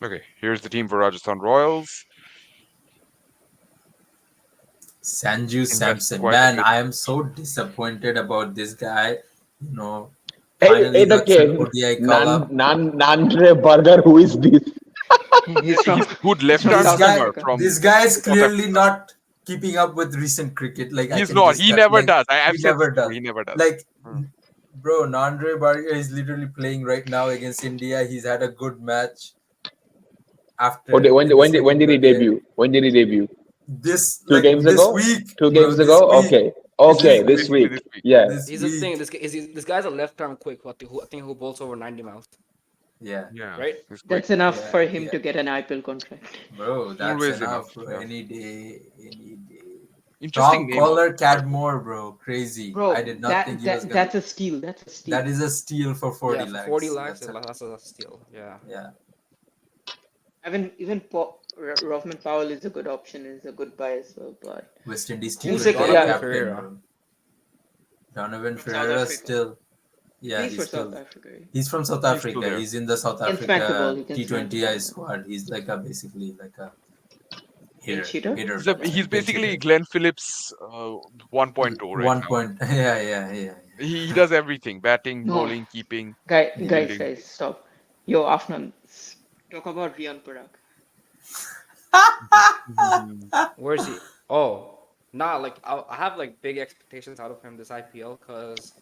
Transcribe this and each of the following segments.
Okay, here's the team for Rajasthan Royals. Sanju Invested Samson, quite a man, bit. I am so disappointed about this guy. You know, Hey, finally the got some kid, ODI call up. Nandre Burger, who is this? He's from He's good left from arm This South guy, seamer Africa. from this guy is South clearly Africa. not keeping up with recent cricket. Like I He's can not. just He tell. never Like does. he I've said this never before. does. He never does. Like, Hmm. bro, Nandre Barger is literally playing right now against India. He's had a good match Or after in the when second did he ODI. debut? When did he debut? This Two like games this ago? week, Two bro. games This ago? week, Okay. This Okay, this is this week, basically week. this week. Yeah. this He's the thing. week. This guy's a left arm quick. I think who bowls over 90 miles, Yeah, Yeah, right? he's quick. That's enough yeah, for him yeah, to get an IPL contract. bro. That's Always enough. enough, bro. Yeah. Any day, any day. Interesting Tom name also. Collar, Harper. Cadmore, bro. Crazy. I Bro, did not think he was gonna. that's a steal. That's a steal. That is a steal for Yeah, 40 for 40 lakhs. lakhs, That's a that's a steal. Yeah. yeah. Rothman Powell is a good option. Is a good buy as well. But West Indies who's T20 Donovan captain, Ferreira? bro. Donovan From South Ferreira Africa. still. Yeah, He's for South Africa. he's from South He's still Africa. there. He's in the South He can smack the ball. Africa He can smack the T20I ball. squad. He's like a basically like a Pinch hitter. hitter, He's pinch basically hitter. Glenn Phillips 1.0 right One now. point. Yeah, yeah, yeah. He does everything: batting, No, bowling, keeping, guys, fielding. stop. Yo, Afnan, talk about Riyan Parag. Mhm. Where's he? Oh, nah. Like I have like big expectations out of him this IPL because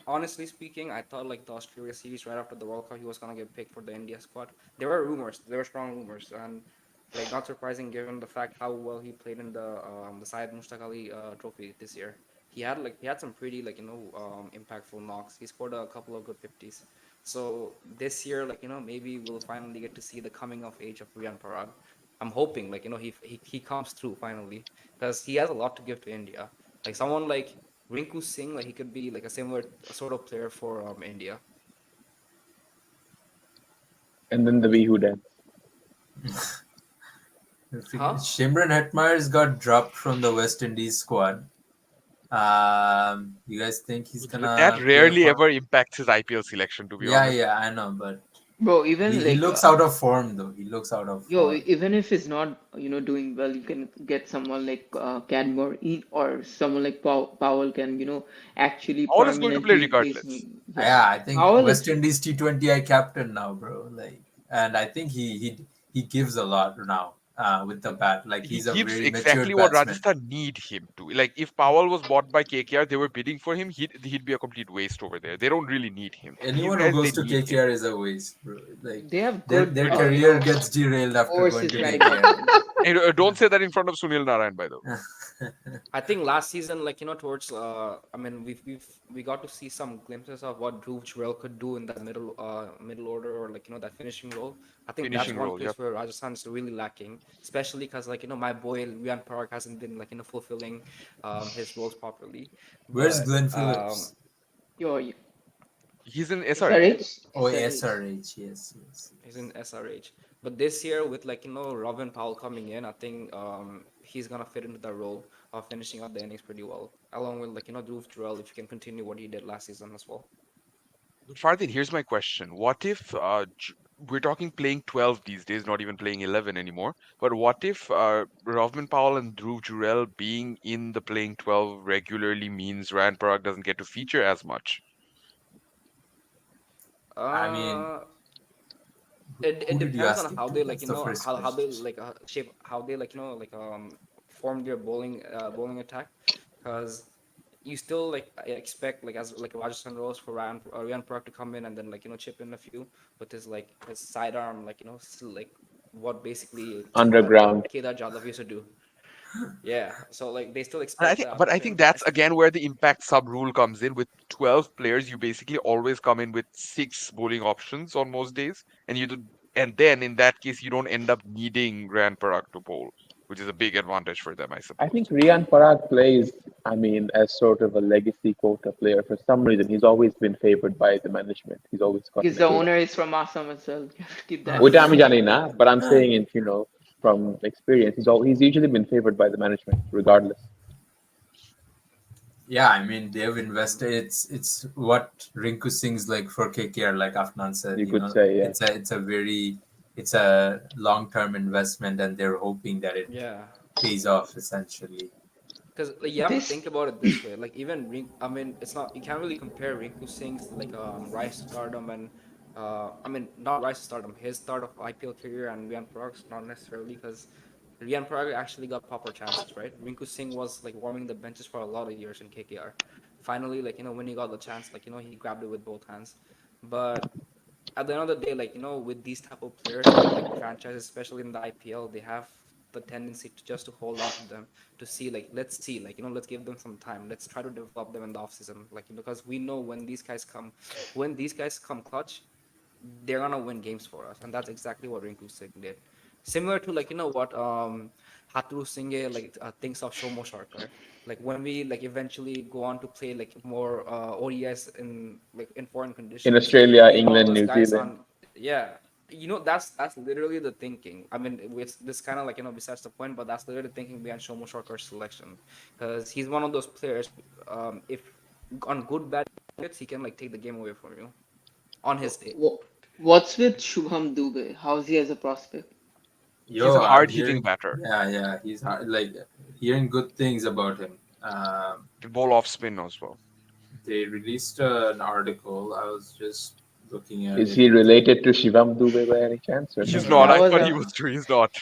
honestly speaking, I thought like the Australia series right after the World Cup, he was gonna get picked for the India squad. There were rumors, there were strong rumors, and like not surprising given the fact how well he played in the Syed Mushtaq Ali Trophy this year. He had some pretty like impactful knocks. He scored a couple of good 50s. So this year, like maybe we'll finally get to see the coming of age of Riyan Parag. I'm hoping like he comes through finally because he has a lot to give to India. Like someone like Rinku Singh, like he could be like a similar sort of player for India. And then the Who dance. Huh? Shimron Hetmeyer's got dropped from the West Indies squad. You guys think he's That gonna play a rarely part? ever impacts his IPL selection, to be Yeah, honest. yeah, I know, but Bro, even he like looks out of form though. He looks out of form. even if he's not doing well, you can get someone like Cadmore in or someone like Powell can actually All is going to play permanently replace regardless. me. Yeah, Yeah, I think Powell West is Indies T20I captain now, bro. Like, and I think he gives a lot now with the bat. Like, He he's a gives very exactly matured what batsman. Rajasthan need him to. Like if Powell was bought by KKR, they were bidding for him. He'd be a complete waste over there. They don't really need him. These Anyone who guys, they goes to need him. KKR is a waste, bro. Like, they have their good their Pretty much. career gets derailed after going overseas to batting KKR. options. And don't say that in front of Sunil Narayan, by the way. I think last season, like towards I mean, we got to see some glimpses of what Dhruv Jurel could do in that middle order or like that finishing role. I think that's Finishing one role, place yep. where Rajasthan is really lacking, especially because like my boy Riyan Parag hasn't been like fulfilling his roles properly. Where's But Glenn Phillips? yo, He's in SRH. SRH, Oh, SRH. SRH. Yes, yes, He's yes. in SRH. But this year, with like Robin Powell coming in, I think he's gonna fit into that role of finishing up the innings pretty well, along with like Dhruv Jurel if he can continue what he did last season as well. But Fardin, here's my question. What if we're talking playing 12 these days, not even playing 11 anymore, but what if Rovman Powell and Dhruv Jurel being in the playing 12 regularly means Ryan Parag doesn't get to feature as much? I mean, Uh, who, it who did you depends on ask it how to? they like That's the first how question. they like shape how they like form their bowling attack, because you still like expect like as like Rajasthan Royals for Ryan Parag to come in and then like chip in a few with his sidearm like still like what basically Underground. Kedar Jadhav used to do. Yeah, so like they still And expect that out but of I think him. that's again where the impact sub rule comes in. With 12 players, you basically always come in with six bowling options on most days, and and then in that case, you don't end up needing Ryan Parag to bowl, which is a big advantage for them, I I suppose. think Riyan Parag plays, I mean, as sort of a legacy quota player. For some reason, he's always been favored by the management. He's always gotten Because a the good. owner is from Assam as well. You have to keep that in Which I'm mind. Janina, but I'm saying it, from experience, he's usually been favored by the management, regardless. Yeah, I mean they've invested. It's what Rinku Singh's like for KKR. Like Afnan said, You could say, yeah. it's a very it's a long-term investment, and they're hoping that it Yeah. pays off essentially. Because like, you have to This think about it this way. Like even I mean, it's not you can't really compare Rinku Singh's like rise to stardom and I mean not rise to stardom, his start of IPL career and Rian Parag's not necessarily because Rian Parag actually got proper chances, right? Rinku Singh was like warming the benches for a lot of years in KKR. Finally, like when he got the chance, like he grabbed it with both hands. But at the end of the day, like with these type of players and like franchises, especially in the IPL, they have the tendency to just to hold on to them to see like let's see like let's give them some time. Let's try to develop them in the off season, like because we know when these guys come clutch, they're gonna win games for us, and that's exactly what Rinku Singh did. Similar to like what Hatru Singh like thinks of Shomo Sharkar. Like when we like eventually go on to play like more ODIs in foreign In conditions, Australia, he's one of England, those New guys Zealand. on. Yeah, that's literally the thinking. I mean, it's this kind of like besides the point, but that's literally the thinking behind Shomo Sharkar's selection, because he's one of those players. If on good bad hits, he can like take the game away from you on his day. what's with Shubham Dubey? How's he as a prospect? He's Yo, a I'm hard-hitting hearing, batter. yeah, he's like hearing good things about him. Can bowl off spin as well. They released an article. I was just looking at Is it. he related to Shivam Dubey by any chance or He's no? not. That I was thought he a was too. He's not.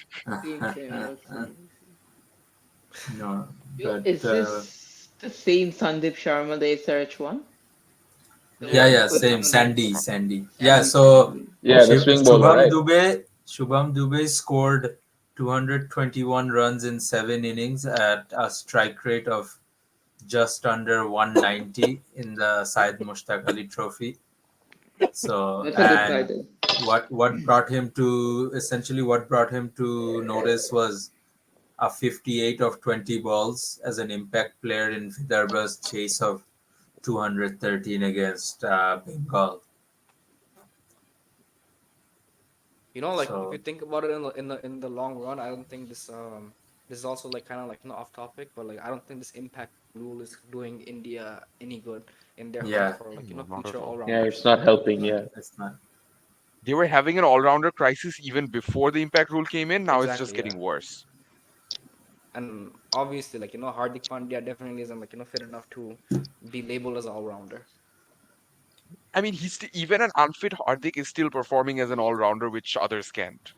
same, same. I was thinking. No, Yo, but is this the same Sandeep Sharma they search one? The yeah, one Yeah. who yeah, could, same like Sandy. Yeah, Sandy, so Sandy. Yeah, the swing bowler, right? Shubham Dubey scored 221 runs in 7 innings at a strike rate of just under 190 in the Syed Mushtaq Ali Trophy. So, That's a good and title. what brought him to notice was a 58 of 20 balls as an impact player in Vidarbha's chase of 213 against Bengal. Like if you So think about it in the long run, I don't think this is also like kind of like off topic, but like I don't think this impact rule is doing India any good in their hunt yeah, for like No, not future at all. all Yeah, it's rounders. not helping. Yeah, it's not. They were having an all-rounder crisis even before the impact rule came in. Now it's just Exactly, yeah. getting worse. And obviously, like Hardik Pandya definitely isn't like fit enough to be labeled as an all rounder. I mean, even an unfit Hardik is still performing as an all-rounder, which others can't.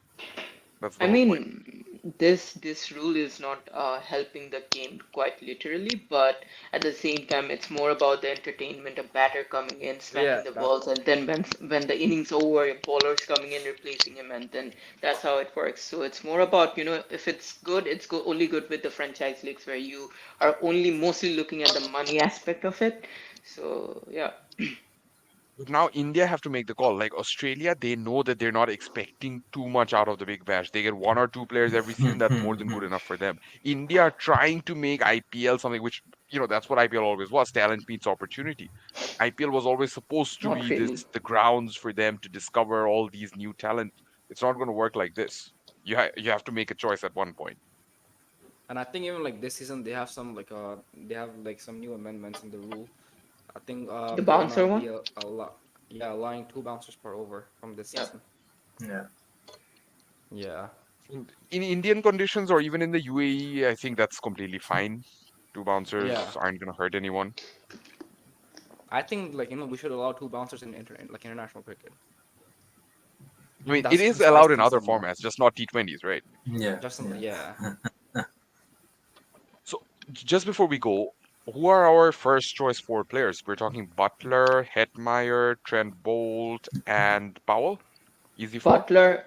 That's the I whole point. mean, this rule is not helping the game quite literally, but at the same time, it's more about the entertainment. A batter coming in, Yeah, smacking the that balls, and then when the innings over, a bowler's coming in, replacing him, and then that's how it works. So it's more about if it's good, it's only good with the franchise leagues where you are only mostly looking at the money aspect of it. So yeah, But now India have to make the call. Like Australia, they know that they're not expecting too much out of the Big Bash. They get one or two players every season. That's more than good enough for them. India are trying to make IPL something which, that's what IPL always was. Talent meets opportunity. IPL was always supposed to not be this really. the grounds for them to discover all these new talent. It's not going to work like this. You have to make a choice at one point. and I think even like this season they have like some new amendments in the rule. I think The they're gonna bouncer one, be a lot, yeah, allowing two bouncers per over from this yeah. season. Yeah. Yeah, In Indian conditions or even in the UAE, I think that's completely fine. Two yeah. bouncers aren't going to hurt anyone. I think like we should allow two bouncers in international cricket. I mean, it is That's what I allowed in think other so more. formats, just not T20s, right? Yeah, Just yeah. yeah. So just before we go, who are our first choice four players? We're talking Butler, Hetmeyer, Trent Bolt, and Powell. Easy four. Butler,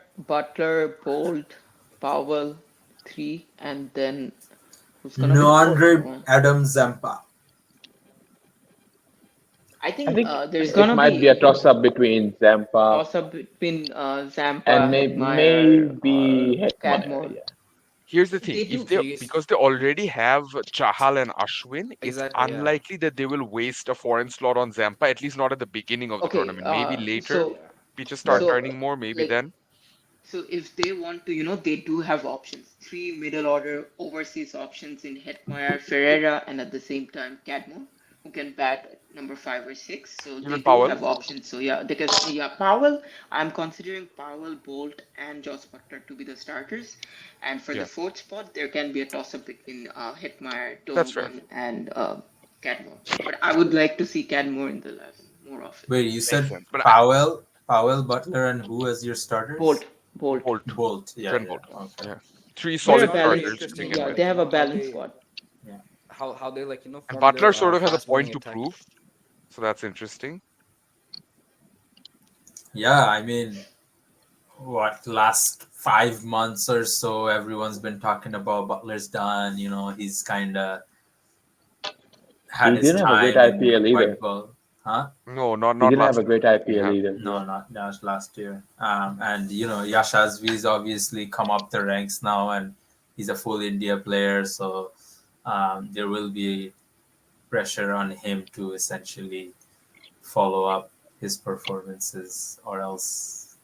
Bolt, Powell, three, and then who's gonna be the fourth Noandre one? Adam Zampa. I I think think there's it gonna might be a be toss-up between Zampa toss up between and Zampa, Hetmeyer, or maybe Hetmeyer. Cadmore. Yeah, Here's the thing: They if do. they So you guys, because they already have Chahal and Ashwin, it's exactly, yeah. unlikely that they will waste a foreign slot on Zampa. At least not at the beginning of the Okay. tournament. Maybe later So Yeah. pitches start Yeah. so turning more. Maybe like then. so if they want to, they do have options. Three middle order overseas options in Hetmeyer, Ferreira, and at the same time Cadmore. who can bat at number 5 or 6. So they Even do Powell. have options. So yeah, because yeah, Powell, I'm considering Powell, Bolt, and Joss Butler to be the starters. And for the Yeah, fourth spot, there can be a toss-up between Hitmyer, that's fair. Donovan, and Cadmore. But I would like to see Cadmore in the 11 more often. Wait, you Makes said sense. But Powell, Butler, and who as your starters? Bolt, Bolt. Bolt, Bolt. Yeah, Trent yeah. Bolt. Okay. Yeah, three They're It's a solid gonna be balanced. starters to interesting begin though, Yeah, with. they like have a balanced how they squad. Yeah. how they And form Butler their sort of has a fast bowling point to attack. prove, so that's interesting. Yeah, I mean, what last 5 months or so, everyone's been talking about Butler's done. He's kind of He had his didn't have a great time in IPL either. white ball, huh? No, not He not didn't have last a season. great He didn't IPL have. either. No, Yeah. not that last year. And Yash Azvi's obviously come up the ranks now, and he's a full India player. So there will be pressure on him to essentially follow up his performances, or else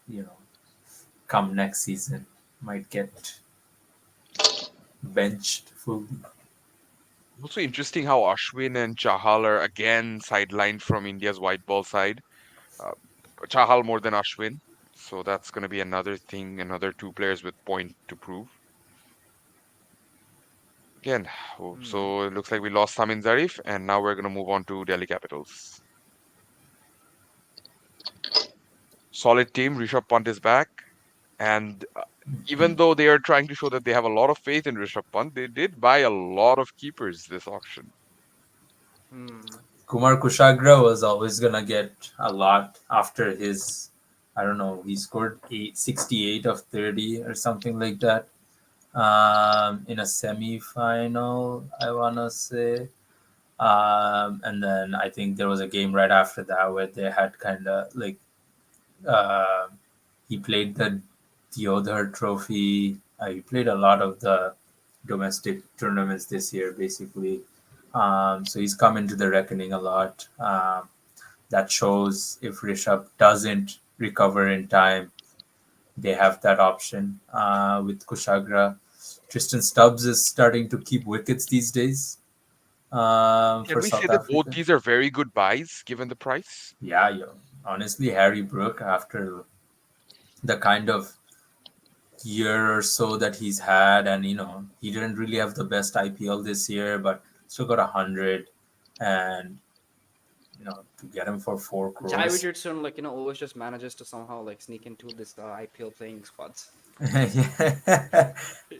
come next season might get benched fully. Also interesting how Ashwin and Chahal are again sidelined from India's white ball side. Uh, Chahal more than Ashwin, so that's going to be another thing. Another two players with point to prove. Again, Hmm. so it looks like we lost Samin Zarif, and now we're going to move on to Delhi Capitals. Solid team. Rishabh Pant is back, and even though they are trying to show that they have a lot of faith in Rishabh Pant, they did buy a lot of keepers this auction. Hmm. Kumar Kushagra was always gonna get a lot after his, I don't know, he scored 68 of 30 or something like that, in a semi-final, I wanna say. And then I think there was a game right after that where they had kind of like, uh, he played the Deodhar Trophy. He played a lot of the domestic tournaments this year, basically. So he's come into the reckoning a lot. That shows if Rishabh doesn't recover in time, they have that option with Kushagra. Tristan Stubbs is starting to keep wickets these days Can for we say South that both Africa. these are very good buys given the price? Yeah, honestly, Harry Brook, after the kind of year or so that he's had, and he didn't really have the best IPL this year, but still got 100, and to get him for four Jai crores. Richardson, always just manages to somehow sneak into this IPL playing squads. Yeah.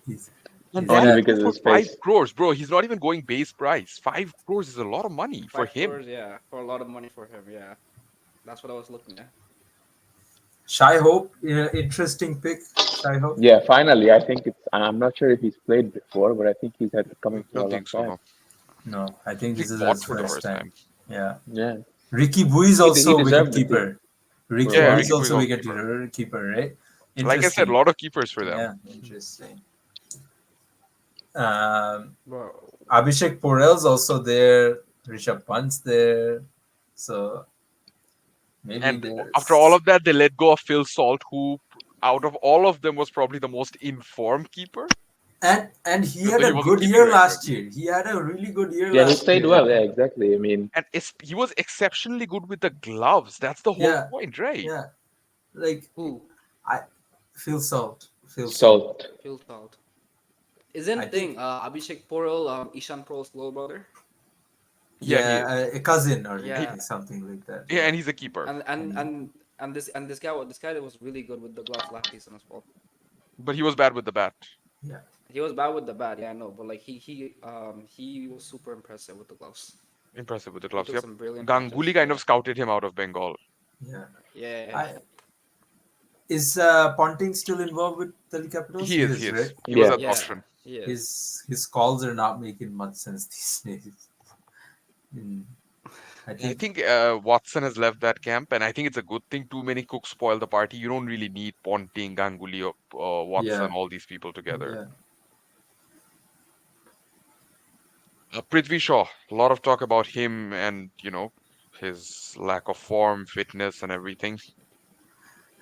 he's, And he's And buying had because him of for his five face. crores, bro. He's not even going base price. 5 crores is a lot of money for 5 crores, him. yeah, for a lot of money for him. Yeah, that's what I was looking at. Shy Hope, interesting pick. Shy Hope. Yeah, finally, I think it's. I'm not sure if he's played before, but I think he's had it coming for a Don't long think so, time. no. No, I think He this is bought his for the first first time. time. Yeah. Yeah, Ricky Bui is he also wicket deserved it too keeper. for a Ricky Yeah, Bui while. is Ricky Puig also also wicket keeper. keeper, right? Like I said, a Interesting. lot of keepers for them. Yeah, interesting. Um, Bro, Abhishek Porel's also there. Rishabh Pant's there. So maybe And after all of that, they let go of Phil Salt, who, out of all of them, was probably the most informed keeper, and he even had though he a wasn't good keeping year very good. last year. He had a really good year Yeah, he last played year. well. Yeah, exactly. I mean, And he was exceptionally good with the gloves. That's the whole Yeah, point, right? yeah. Like who? I Phil Salt. Phil Salt. Salt. Phil Salt. I Isn't think thing Abhishek Porel Ishan Porel's little brother? Yeah, he is. a cousin or He, Yeah, something like that. yeah, Yeah. and he's a keeper. and and And and and this guy that was really good with the gloves last season as well. But he was bad with the bat. yeah. He was bad with the bat, yeah, I know, but he was super impressive with the gloves. Impressive with the He gloves. took Yep. some brilliant Ganguly catches. kind of Yeah, scouted him out of Bengal. Yeah. yeah. I is Ponting still involved with Delhi Capitals? He He is, he is, right? is. He was Yeah, at the Yeah, auction. he is. His calls are not making much sense these days. Mm, I I think think Watson has left that camp, and I think it's a good thing. Too many cooks spoil the party. You don't really need Ponting, Ganguly, or Watson, yeah, all these people together. yeah. Prithvi Shaw, a lot of talk about him and, his lack of form, fitness, and everything.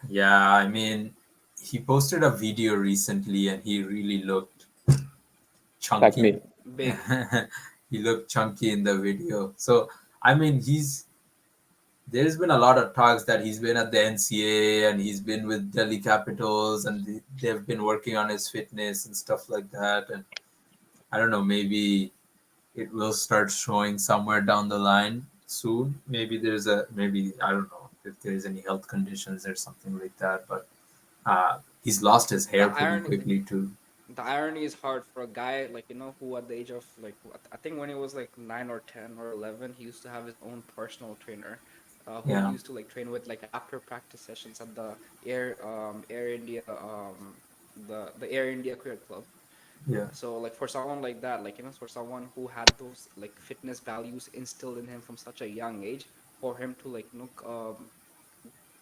Yeah, I mean, he posted a video recently and he really looked like chunky. me. Big. He looked chunky in the video. So I mean, there's been a lot of talks that he's been at the NCA and he's been with Delhi Capitals and they've been working on his fitness and stuff like that. And I don't know, maybe it will start showing somewhere down the line soon. Maybe I don't know if there's any health conditions or something like that. But he's lost his The hair pretty irony, quickly too. the irony is hard for a guy like who at the age of I think when he was like 9 or 10 or 11, he used to have his own personal trainer, who he Yeah, used to like train with like after practice sessions at the Air India the Air India Cricket Club. yeah, So like for someone like that, for someone who had those like fitness values instilled in him from such a young age, for him to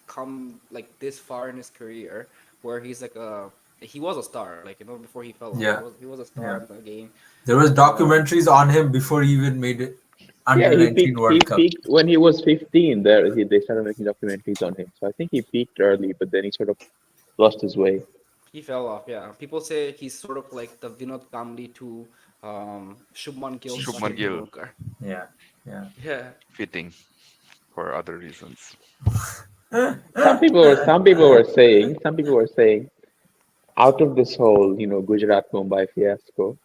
come like this far in his career, where he was a star, before he fell off. yeah, He was a star yeah. in the game. There was Uh, documentaries on him before he even made it Yeah, under he 19 peaked. He World Cup. peaked when he was 15. They started making documentaries on him. So I think he peaked early, but then he sort of lost his way. he fell off. Yeah, people say he's sort of like the Vinod Kambli to Shubman Gill to Shubman Sachin Gill, Tendulkar. Yeah, yeah. Yeah, fitting for other reasons. Some people were saying, out of this whole, Gujarat Mumbai fiasco,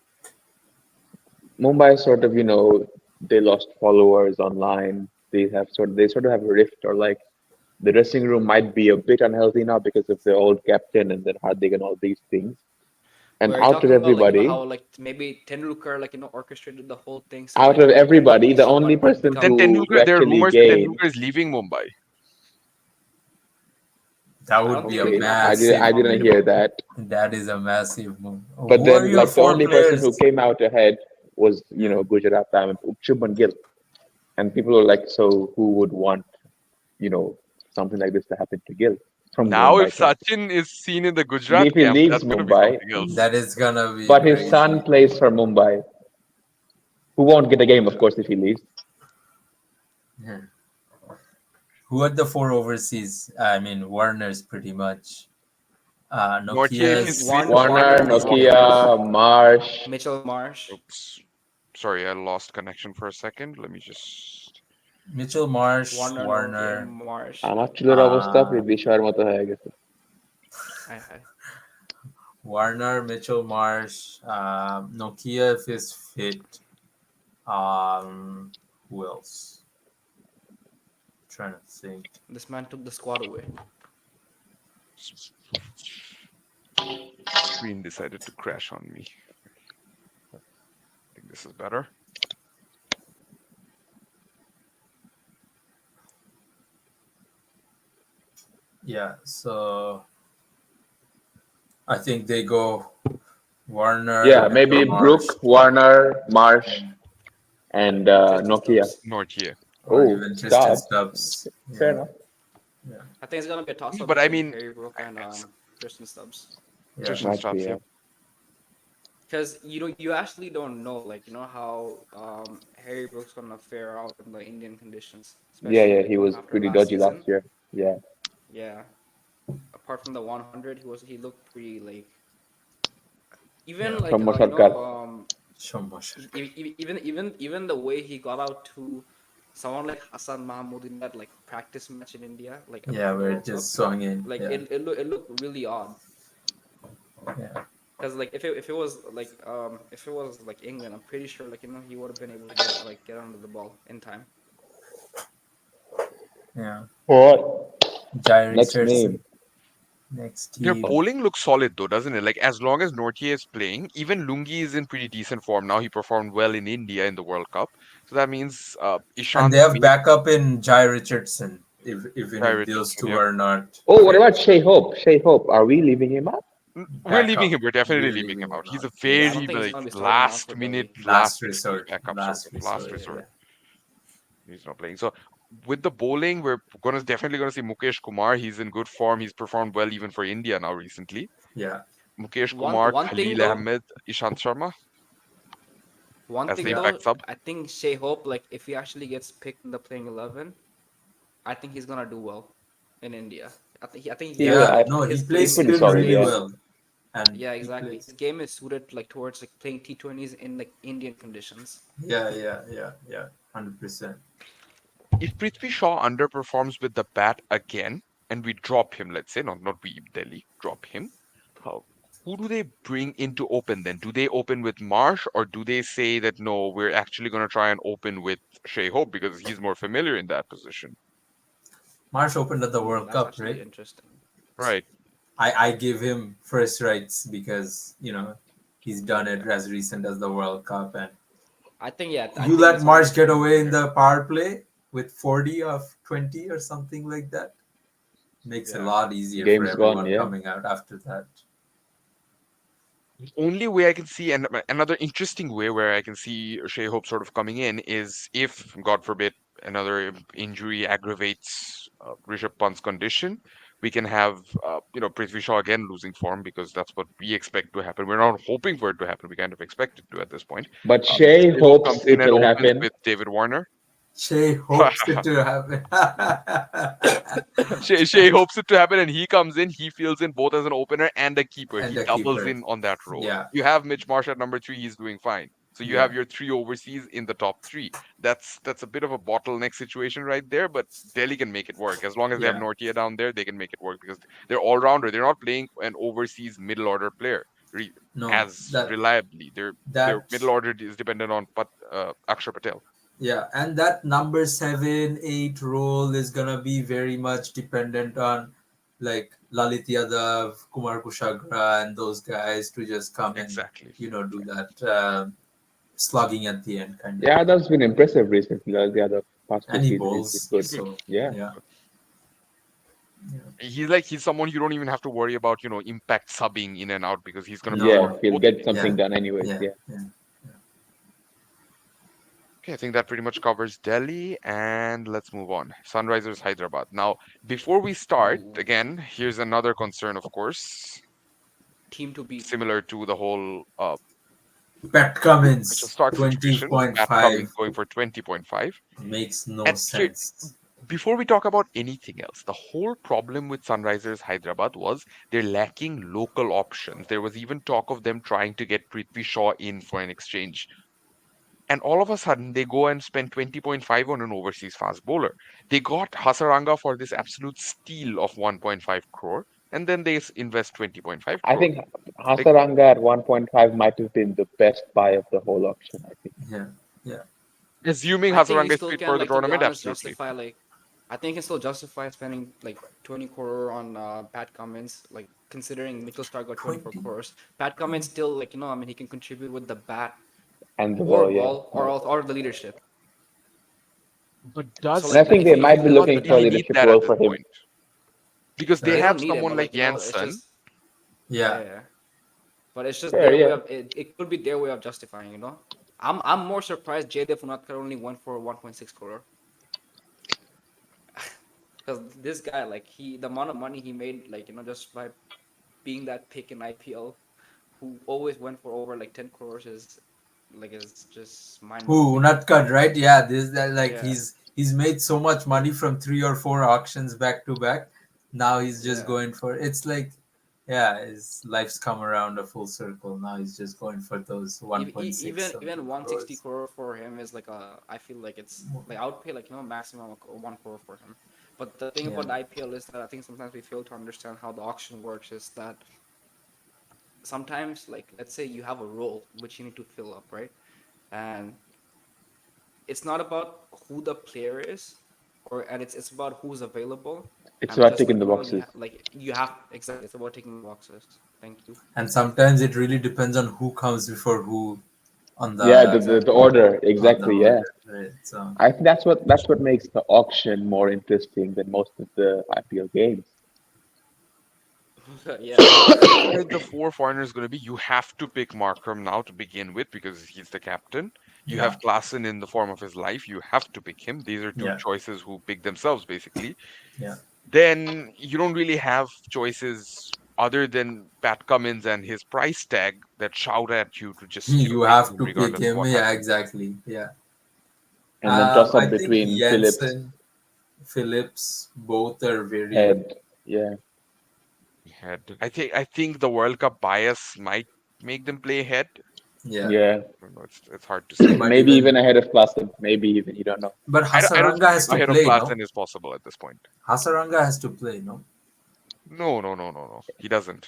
Mumbai sort of, they lost followers online. They sort of have a rift, or like the dressing room might be a bit unhealthy now because of the old captain and then Hardik and all these things. And we're out of talking about everybody, how maybe Tendulkar orchestrated the whole thing so out like of everybody, the only Shubman could person But then become. who Tendulkar, there are actually rumors that gained. Tendulkar is leaving Mumbai. That I would don't be think a he'll Okay, be back. I massive didn't move. hear that. That is a massive move. But Who are then, your like, the four only person who players? came out ahead was, Gujarat Diamond, Shubman Gill. And people were like, so who would want, you know, something like this to happen to Gill from the Now, Mumbai if camp? Sachin is seen in the Gujarat If he camp, leaves that's going to be Mumbai, something else. That is gonna be but his son crazy. plays for Mumbai, who won't get a game, of course, if he leaves. Yeah. Who are the four overseas? I mean, Warner's pretty much. Nortje, if he's Nokia's fit, Warner, Warner, Warner is Nokia. Nokia, Marsh. Mitchell Marsh. Oops. Sorry, I lost connection for a second. Let me just. Mitchell Marsh, Warner, Nokia, Warner, Marsh. আমার চুলের অবস্থা uh, Prithvi শোয়ার মতো হয়ে গেছে। I Warner, Mitchell Marsh, Nokia if is fit. Who else? Trying to think. This man took the squad away. Screen decided to crash on me. I think this is better. Yeah, so I think they go Warner, Yeah, Mitchell maybe Marsh, Brook, Warner, Marsh, and, and Tristan Nokia. Stubbs. Nortje. or Oh, even Tristan Stubbs. Stubbs. Fair Yeah, enough. yeah, I think it's gonna be a toss up But I between mean, Harry Brook and Tristan Stubbs. yeah. Tristan Might be, Stubbs, yeah. yeah. Because you actually don't know how Harry Brook's gonna fare out in the Indian conditions, Yeah, especially yeah, he was after pretty last dodgy last season. year. Yeah. Yeah, apart from the 100, he looked pretty even Yeah. From Sarkar. Shomosh. even the way he got out to someone like Hassan Mahmood in that practice match in India Yeah, at the we're World just Cup, swung in. Yeah, it looked really odd. yeah, Because if it was like England, I'm pretty sure he would have been able to get under the ball in time. yeah. What? Jai Next Richardson, name. next Their team. bowling looks solid though, doesn't it? Like as long as Nortje is playing, even Lungi is in pretty decent form now. He performed well in India in the World Cup, so that means And Ishant they have Smith, backup in Jai Richardson, even Jai if those Richardson. two Yeah, are not Oh, what fit. about Shea Hope? Shea Hope, are we leaving him out? We're leaving Backup. him. We're definitely We're leaving him leaving out. him He's a out. Yeah, I don't very think he's like gonna be starting out last for minute, Delhi. last Last excuse resort. backup sort Last of last resort. resort. Yeah. He's not playing. So with the bowling, we're definitely gonna see Mukesh Kumar. He's in good form. He's performed well even for India now recently. Yeah. Mukesh One Kumar, one thing Khalil though, Ahmed, Ishant Sharma one as the thing Yeah. impact though, sub. I think Shea Hope, if he actually gets picked in the playing 11, I think he's gonna do well in India. I think he He has will. Yeah. No, he his He's plays game pretty spin his solid, really game yeah. is well. And yeah, he exactly. plays. His game is suited towards playing T20s in Indian conditions. Yeah, yeah, yeah, yeah. 100%. If Prithvi Shaw underperforms with the bat again, and we drop him, let's say, not we, Delhi, drop him, how, who do they bring in to open then? Do they open with Marsh, or do they say that no, we're actually going to try and open with Shea Hope because he's more familiar in that position? Marsh opened at the World That's Cup, actually right? interesting. Right. I give him first rights because he's done it as recent as the World Cup, and I think yeah, I you think let it's Marsh almost get even away in here. the power play with 40 of 20 or something like that. Makes it a Yeah. lot easier for Game's gone. everyone Yeah, coming out after that. The only way I can see, and another interesting way where I can see Shea Hope sort of coming in is if, God forbid, another injury aggravates Rishabh Pant's condition, we can have, Prithvi Shaw again losing form because that's what we expect to happen. We're not hoping for it to happen. We kind of expect it to at this point. but Uh, Shea Shea Hope hopes comes in it and will opens happen. with David Warner. Shay hopes it to happen. Shea hopes it to happen, and he comes in. He fills in both as an opener and a keeper. And He the doubles keeper. in on that role. Yeah, You have Mitch Marsh at number three. He's doing fine. So you yeah. have your three overseas in the top three. That's a bit of a bottleneck situation right there, but Delhi can make it work as long as they have Yeah. Nortia down there. They can make it work because they're all rounder. They're not playing an overseas middle order player No, as that reliably. Their that middle order is dependent on Akshar Patel. yeah, and that number 7, 8 role is gonna be very much dependent on like Lalit Yadav, Kumar Kushagra, and those guys to just come and Exactly. do that slugging at the end kind of. Yeah, that's been impressive recently. The other past two And he seasons, he's been bowls, good. so Yeah, yeah, yeah. He's someone you don't even have to worry about, impact subbing in and out because he's gonna No, yeah, perform in he'll both get innings. something yeah, done anyways. yeah, Yeah. yeah. Okay, I think that pretty much covers Delhi, and let's move on. Sunrisers Hyderabad. Now, before we start, Ooh, again, here's another concern, of course, team to beat. similar to the whole Pat Mitchell Cummins, Stark situation. Pat Cummins 20.5 going for 20.5. makes no And here, sense. before we talk about anything else, the whole problem with Sunrisers Hyderabad was they're lacking local options. There was even talk of them trying to get Prithvi Shaw in for an exchange. And all of a sudden, they go and spend 20.5 on an overseas fast bowler. They got Hasaranga for this absolute steal of 1.5 crore, and then they invest 20.5 I crore. think Like, Hasaranga at 1.5 might have been the best buy of the whole auction. I think. Yeah, yeah. assuming I think he Hasaranga is still fit can, for the like, to be tournament, honest, absolutely. justify like. I think he can still justify spending like 20 crore on Pat Cummins, like considering Mitchell Stark got 24 20. crores. Pat Cummins still, like, I mean, he can contribute with the bat And the or ball, yeah. ball or the leadership. But So And I does like think if they you might if be you Hyderabad look looking at for a really the need leadership that at role this for him. point? Because they Right? they don't have need it, someone but like like, it's Janssen. just Yeah. yeah. But it's just Fair, their way yeah. of it could be their way of justifying. I'm more surprised Jaydev Unatkar only went for 1.6 crore because this guy, like, the amount of money he made, like, just by being that pick in IPL, who always went for over like 10 crores, is just mind Who boggling. Unatkat, right? Yeah, this that like Yeah, he's made so much money from 3 or 4 auctions back to back. Now he's just yeah. going for it's like yeah, his life's come around a full circle. Now he's just going for those Even 1.6 even something 160 crores. crore for him is like I feel like it's like I would pay, like, maximum of 1 crore for him. But the thing Yeah. about the IPL is that I think sometimes we fail to understand how the auction works. Is that sometimes, like, let's say you have a role which you need to fill up, right? And it's not about who the player is, and it's about who's available, It's and it's about just ticking like, the boxes. you have exactly, it's about taking the boxes. Thank you. And sometimes it really depends on who comes before who on Yeah, the the Exactly. order, on the exactly. Yeah, order, right? So I think that's what makes the auction more interesting than most of the IPL games. Yeah. Who are the four foreigners going to be? You have to pick Markram now to begin with because he's the captain. You yeah, have Klassen in the form of his life. You have to pick him. These are two yeah, choices who pick themselves, basically. yeah. Then you don't really have choices other than Pat Cummins and his price tag that shout at you to just, You pick have him to pick regardless of him. what Yeah, happens. exactly. Yeah. And then toss I up think between Phillips, Jansen, Phillips, both are very good. Head. Yeah, I think the World Cup bias might make them play ahead. Yeah. Yeah. I don't know, it's hard to say. Might Maybe even even. ahead of Klassen. Maybe even, you don't know. But I don't Hasaranga think has to ahead of play, no? Klaasen is possible at this point. Hasaranga has to play, no? No, no, no, no, no. He doesn't.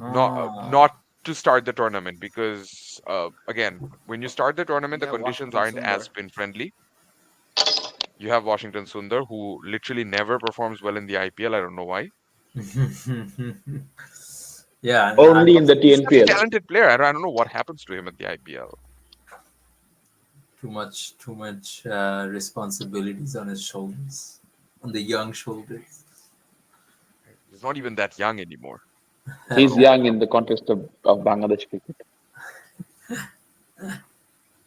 Ah. Not to start the tournament because again, when you start the tournament, You the have conditions Washington aren't as Sundar. spin friendly. You have Washington Sundar, who literally never performs well in the IPL. I don't know why. Yeah, and Only in the He's such a TNPL. talented player. I don't know what happens to him at the IPL. too much responsibilities on his shoulders, on the young shoulders. He's not even that young anymore. He's Oh, young in the context of Bangladesh cricket.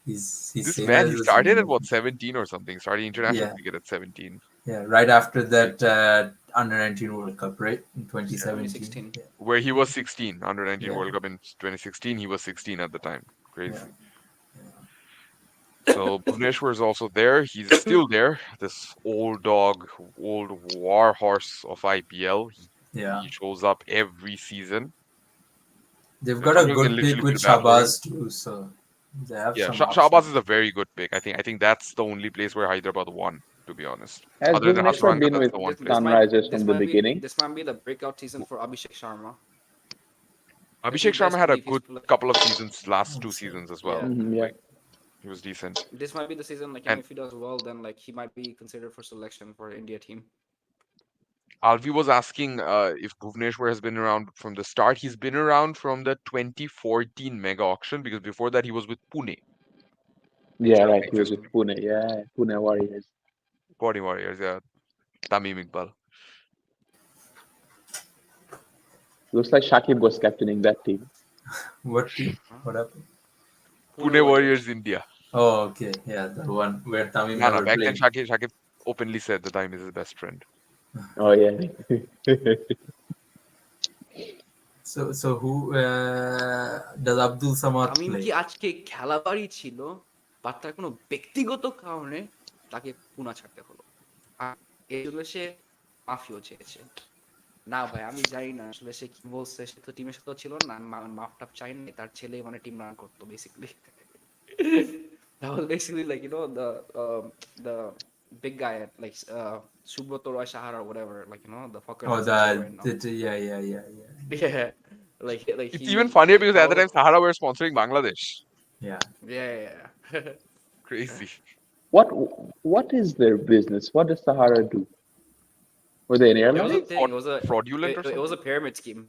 he's This same man, as he his started at what 17 or something. Starting international yeah, cricket at 17. yeah. Right after that under 19 World Cup, right in Yeah, 2017. 2016. Yeah, where he was 16 under 19 yeah, World Cup in 2016. He was 16 at the time. yeah. Crazy. So Bhuvneshwar is also there. He's still there. This old dog, old war horse of IPL. Yeah. He shows up every season. They've And got a sometimes can good pick literally with be the bat for him. Shabazz too, so they have Yeah, some Shahbaz options. is a very good pick. I think that's the only place where Hyderabad won, to be honest. Has Other than Bhuvneshwar Hasaranga, been that's with the one This place. this might Sunrisers this from the might be beginning? this might be the breakout season for Abhishek Sharma. If he Abhishek does Sharma had a if he's good play, couple of seasons, last two Also, seasons as well. yeah. Yeah. Like he was decent. This might be the season, like, And if he does well, then like he might be considered for selection for India team. Alvi was asking if Bhuvneshwar has been around from the start. He's been around from the 2014 mega auction because before that he was with Pune, which Yeah, I don't right. think He was exists. with Pune. Yeah, Pune Warriors. Body Warriors, yeah. Tamim Iqbal. Looks like Shakib was captaining that team. what team? Huh? What happened? Pune Pune Warriors. Warriors India. Oh, okay. Yeah, the one where Tamim No, no. never Back then, played. Shakib openly said that Tamim is his best friend. Oh yeah. So who does Abdul Samad Tamim play? কি আজকে খেলাবারই ছিল, but তার কোনো ব্যক্তিগত কারণে তাকে পুনা ছাড়তে হলো। আর এই জন্য সে মাফিও চেয়েছে। না ভাই, আমি জানি না আসলে সে কি বলছে। সে তো টিমের সাথে ছিল না, মাফ টাফ চাই না, তার ছেলে মানে টিম রান করতো basically. That was basically like, the big guy at like Subroto Roy Shahar or whatever, like, the fucker Oh, that's in jail right now. yeah, yeah, yeah, yeah, Yeah, like It's he even funnier like because at the how time Sahara were sponsoring Bangladesh. yeah. yeah. Crazy. what what is their business? What does Sahara do? Were they an It was airline? a thing. It was a Fraudulent or it was a something? pyramid scheme.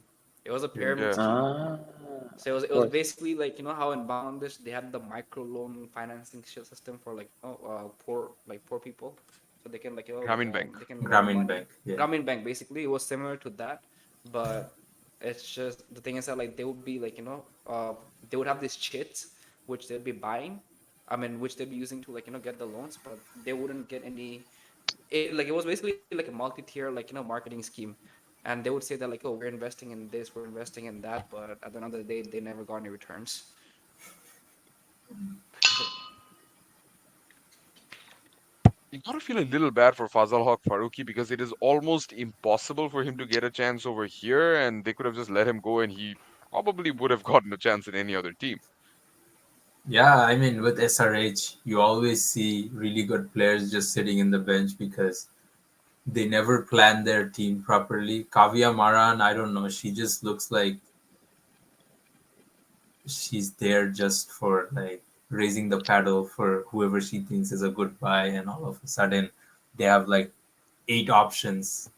It was a pyramid Yeah. scheme. Ah, So of it was course. basically like, how in Bangladesh they had the micro loan financing system for like, poor people, so they can like, Grameen Bank. they can loan Grameen money. Bank. Yeah. Grameen Bank, basically it was similar to that, but it's just the thing is that like they would be like, they would have these chits which they'd be buying, I mean, which they'd be using to like, get the loans, but they wouldn't get any. It was basically like a multi-tier like, marketing scheme, and they would say that like, oh, we're investing in this, we're investing in that, but at the end of the day they never got any returns. You gotta feel a little bad for Fazal Haq Faruqi because it is almost impossible for him to get a chance over here, and they could have just let him go, and he probably would have gotten a chance in any other team. Yeah, I mean, with SRH, you always see really good players just sitting in the bench because they never plan their team properly. Kavya Maran, I don't know, she just looks like she's there just for like raising the paddle for whoever she thinks is a good buy, and all of a sudden they have like 8 options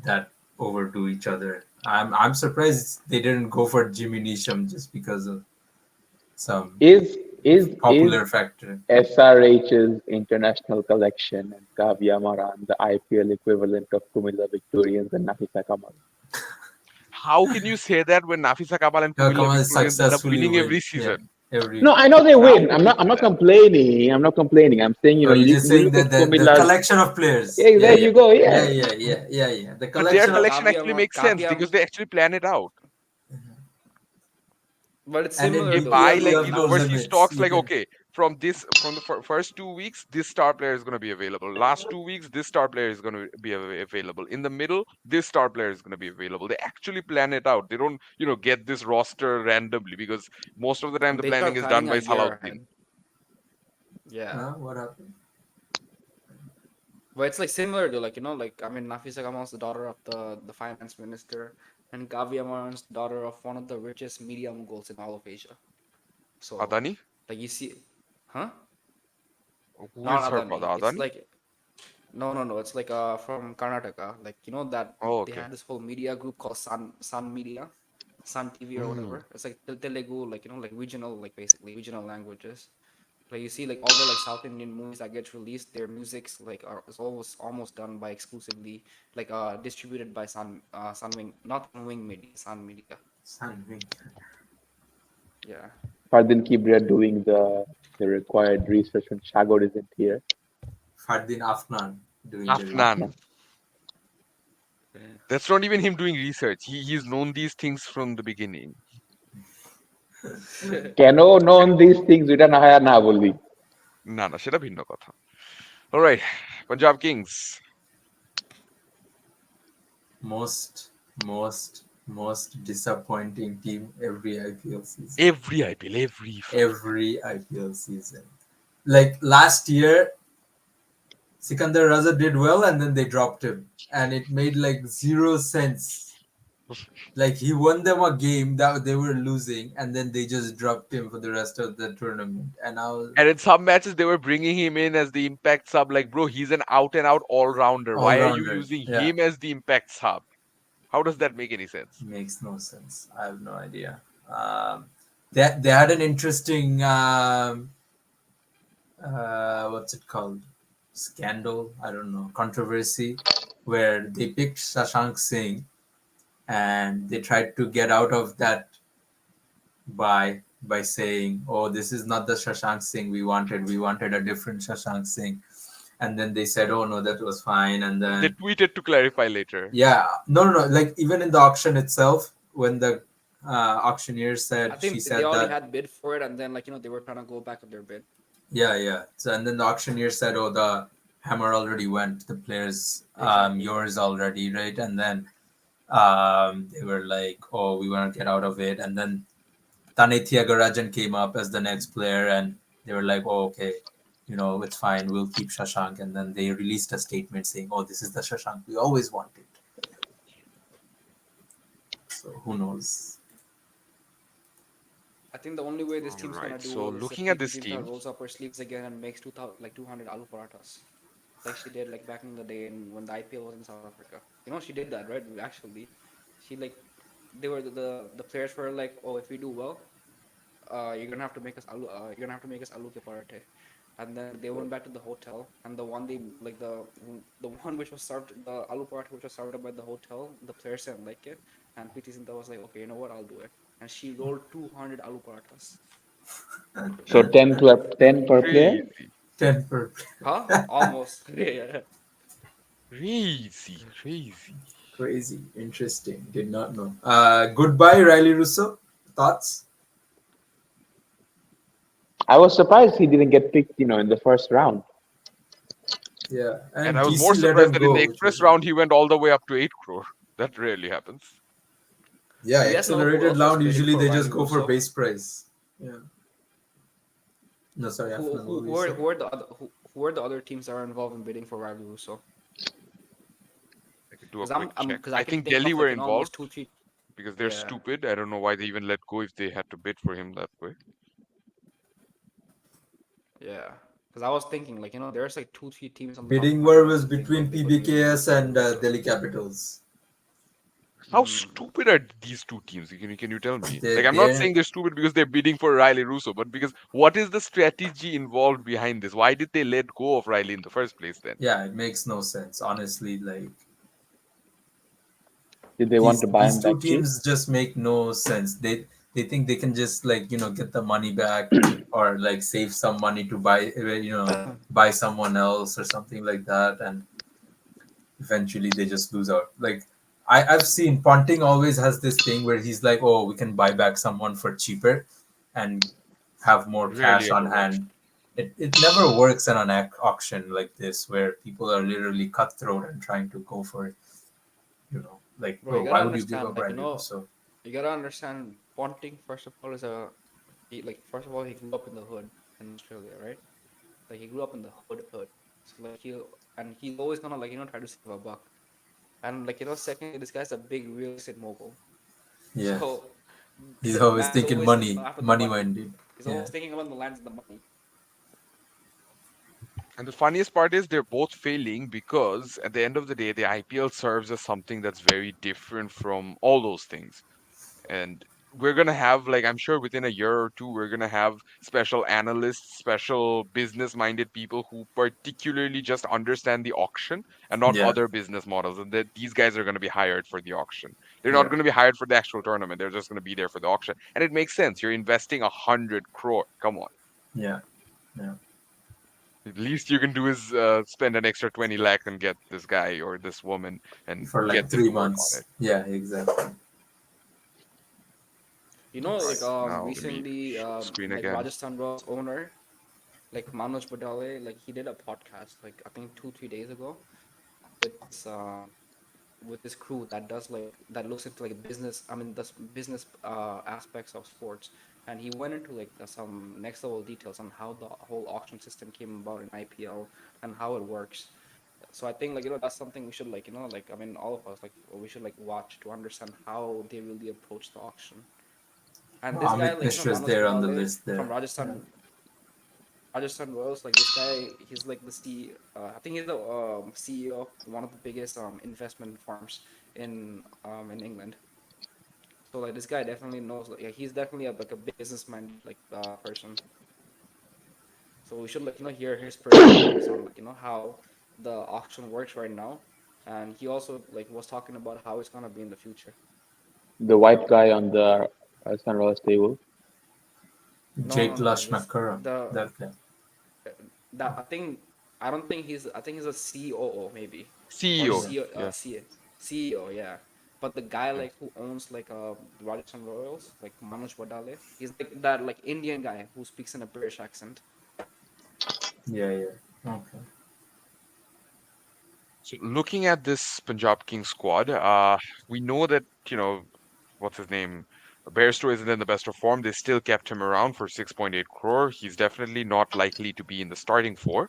that overdo each other. I'm surprised they didn't go for Jimmy Neesham just because of some Is popular factor. SRH's international collection and Kavya Maran the IPL equivalent of Kumila Victorians and Nafisa Kamal? How can you say that when Nafisa Kamal and Yeah, Kumila come on, Victorians end up successfully winning every win. Yeah, season? every. No, I know they How win. can you I'm say not that? complaining. I'm not complaining. I'm saying, Oh, you're just you saying look that at the Kumila's. collection of players. Yeah, Yeah, there yeah, you go. yeah, Yeah. yeah, yeah, yeah, yeah. The But their collection of, collection actually makes sense because they actually plan it out. But it's and it similar They though, buy depends like because these beyond those overseas limits. stocks, You like can, okay, from the first 2 weeks, this star player is going to be available. Last 2 weeks, this star player is going to be available. In the middle, this star player is going to be available. They actually plan it out. They don't, get this roster randomly, because most of the time the They planning start is done planning a by year Salahuddin. ahead. Yeah. What happened? But it's like similar to like like I mean Nafisa Kamal's the daughter of the finance minister, and Gavi Amaran's the daughter of one of the richest media moguls in all of Asia. So Adani? like you see, huh? Who Not is her father? Adani. It's Adani? like no. It's like from Karnataka. Like that Oh, they okay. have this whole media group called Sun Media, Sun TV or Mm. whatever. It's like Telugu, like like regional, like basically regional languages. Like you see, like all the like South Indian movies that get released, their music's like is almost done by exclusively like distributed by Sunwing, not Sunwing Media, Sun Media. Sunwing. Yeah. Fardin Kibria doing the required research when Shagor isn't here. Fardin Afnan doing the Afnan. Afna. research. That's not even him doing research. He's known these things from the beginning. কেন known these things এটা না হয় আর না বললি না না, সেটা ভিন্ন কথা. All right, Punjab Kings. Most disappointing team every IPL season. Every IPL season. Like last year, Sikandar Raza did well and then they dropped him. And it made like zero sense. Like he won them a game that they were losing and then they just dropped him for the rest of the tournament. And I was And in some matches, they were bringing him in as the impact sub. Like, bro, he's an out and out all rounder. all Why are you rounder. using Yeah. him as the impact sub? How does that make any sense? Makes no sense. I have no idea. They had an interesting what's it called? Scandal? I don't know. Controversy where they picked Shashank Singh and they tried to get out of that by saying, "Oh, this is not the Shashank Singh we wanted. We wanted a different Shashank Singh." And then they said, "Oh no, that was fine." And They then tweeted to clarify later. yeah, no. Like even in the auction itself, when the auctioneer I said, she think they said already that had bid for it, and then like they were trying to go back on their bid. yeah. So and then the auctioneer said, "Oh, the hammer already went. The players, Exactly. yours already, right?" And then they were like, "Oh, we want to get out of it." And then Tane Thiagarajan came up as the next player, and they were like, "Oh, okay, it's fine. We'll keep Shashank." And then they released a statement saying, "Oh, this is the Shashank we always wanted." So who knows? I think the only way this All team's gonna right. do So well is if looking at PT this Jinta team, rolls up her sleeves again and makes 2000 like 200 aloo parathas, like she did like back in the day when the IPL was in South Africa. She did that, right? Actually, she like they were the players were like, oh, if we do well, you're gonna have to make us you're gonna have to make us aloo ke parathe. And then they went back to the hotel, and the one they like the one which was served, the aloo paratha which was served up by the hotel, the players didn't like it, and PT Sinta was like, okay, you know what, I'll do it, and she rolled 200 aloo parathas. so 10 per player crazy, 10 per Huh? Almost. Yeah. crazy. crazy, interesting. Did not know. Goodbye, Riley Russo. Thoughts? I was surprised he didn't get picked in the first round. Yeah, And and I was more DC let surprised him that in go, the which was express round he went all the way up to 8 crore. That rarely happens. yeah. You guys know who Accelerated else was round bidding usually for they just Riley go for Russo? base price. Yeah. No, sorry, Afnan, what were you saying? Who are the other teams that are involved in bidding for Riley Russo? I could do a Because quick check. because I I can think think Delhi of were like at involved least two three. because they're Yeah. stupid. I don't know why they even let go if they had to bid for him that way. Yeah. Because I was thinking like there's like two three teams on the top of Bidding my head war that was can think between of they could maybe bid PBKS for Riley and Russo. Delhi Capitals. How Hmm. stupid are these two teams? Can you tell me? They Like, I'm not they saying they're stupid because they're bidding for Riley Russo, but because what is the strategy involved behind this? Why did they let go of Riley in the first place then? yeah, it makes no sense honestly. Like Did they want these to buy these him two that cheap? teams just make no sense. They think they can just like get the money back or like save some money to buy buy someone else or something like that, and eventually they just lose out. Like I've seen Ponting always has this thing where he's like, oh, we can buy back someone for cheaper and have more Rarely cash on ever works. hand. it never works in an auction like this where people are literally cutthroat and trying to go for it. Like, Bro, you bro, gotta why would you give understand, up like, Randy Russo? you gotta understand Ponting, first of all, is a like first of all he grew up in the hood in Australia, right? Like he grew up in the hood. So like he's always gonna like try to save a buck. And like secondly, this guy's a big real estate mogul. Yeah, So he's the always man's thinking always money, after the money money. minded. He's Yeah, always thinking about the lands and the money. And the funniest part is they're both failing because at the end of the day, the IPL serves as something that's very different from all those things. And we're going to have, like, I'm sure within a year or two, we're going to have special analysts, special business minded people who particularly just understand the auction and not yeah, other business models. And that these guys are going to be hired for the auction. They're not yeah, going to be hired for the actual tournament. They're just going to be there for the auction. And it makes sense. You're investing 100 crore. Come on. yeah, yeah. The least you can do is spend an extra 20 lakh and get this guy or this woman and For like get them three to work on months. it. Yeah, exactly. Right. Like Now let me recently share the screen like again. Rajasthan Royals owner like Manoj Badale, like he did a podcast like I think 2 3 days ago with this crew that does like that looks into like business. I mean, the business aspects of sports, and he went into like some next level details on how the whole auction system came about in IPL and how it works. So I think like that's something we should like like I mean all of us like we should like watch to understand how they really approach the auction. And this guy Amit like Mishra is Manoj there on the Badale list from there. Yeah. Rajasthan Royals, like this guy, he's like the I think he's the CEO of one of the biggest investment firms in England. So like this guy definitely knows. Like, yeah, he's definitely like a business minded like person. So we should like hear his perspectives on like how the auction works right now, and he also like was talking about how it's gonna be in the future. The white guy on the Sunrise table. Jake No. This Lashmakura, the that guy. that I don't think I think he's a COO maybe or CEO. Yeah. CEO, yeah. But the guy Yeah. like who owns like the Rajasthan Royals, like Manoj Badale, he's like that like Indian guy who speaks in a British accent. Yeah, yeah. Okay. So looking at this Punjab King squad, we know that, what's his name? Bairstow isn't in the best of form. They still kept him around for 6.8 crore. He's definitely not likely to be in the starting four.